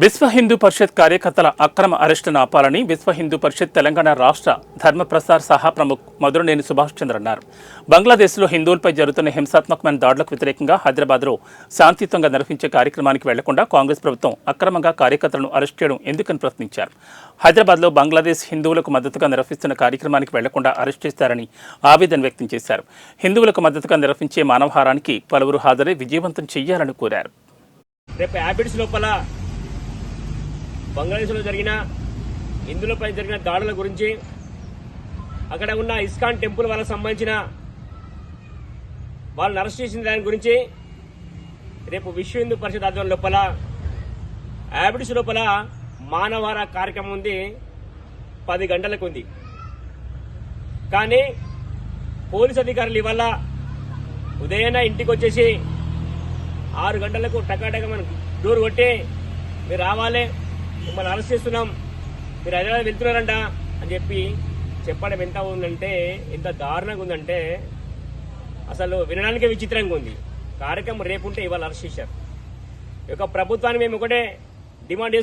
విశ్వ హిందూ పరిషత్ కార్యకర్తల అక్రమ అరెస్టును ఆపాలని విశ్వ హిందూ పరిషత్ తెలంగాణ రాష్ట్ర ధర్మప్రసార్ సహా ప్రముఖ్ మధురనేని సుభాష్ చంద్ర అన్నారు. బంగ్లాదేశ్లో హిందువులపై జరుగుతున్న హింసాత్మకమైన దాడులకు వ్యతిరేకంగా హైదరాబాద్లో శాంతియుతంగా నిర్వహించే కార్యక్రమానికి వెళ్లకుండా కాంగ్రెస్ ప్రభుత్వం అక్రమంగా కార్యకర్తలను అరెస్ట్ చేయడం ఎందుకని ప్రశ్నించారు. హైదరాబాద్లో బంగ్లాదేశ్ హిందువులకు మద్దతుగా నిర్వహిస్తున్న కార్యక్రమానికి వెళ్లకుండా అరెస్ట్ చేశారని ఆవేదన వ్యక్తం చేశారు. హిందువులకు మద్దతుగా నిర్వహించే మానవహారానికి పలువురు హాజరై విజయవంతం చేయాలని కోరారు. బంగ్లాదేశ్లో జరిగిన హిందువులపై జరిగిన దాడుల గురించి, అక్కడ ఉన్న ఇస్కాన్ టెంపుల్ వాళ్ళకి సంబంధించిన వాళ్ళని అరెస్ట్ చేసిన దాని గురించి రేపు విశ్వ హిందూ పరిషత్ ఆధ్వర్యం లోపల యాబిడ్స్ లోపల మానవహార కార్యక్రమం ఉంది. 10 గంటలకు ఉంది. కానీ పోలీస్ అధికారులు ఇవాళ ఉదయాన్నే ఇంటికి వచ్చేసి 6 గంటలకు టకాటక మన డోర్ కొట్టి మీరు రావాలి, మిమ్మల్ని అరెస్ట్ చేస్తున్నాం, మీరు హైదరాబాద్ వెళ్తున్నారంట అని చెప్పి చెప్పడం ఎంత ఉందంటే, ఎంత దారుణంగా ఉందంటే అసలు వినడానికే విచిత్రంగా ఉంది. కార్యక్రమం రేపుంటే ఇవాళ అరెస్ట్ చేశారు. ఈ యొక్క ప్రభుత్వాన్ని మేము ఒకటే డిమాండ్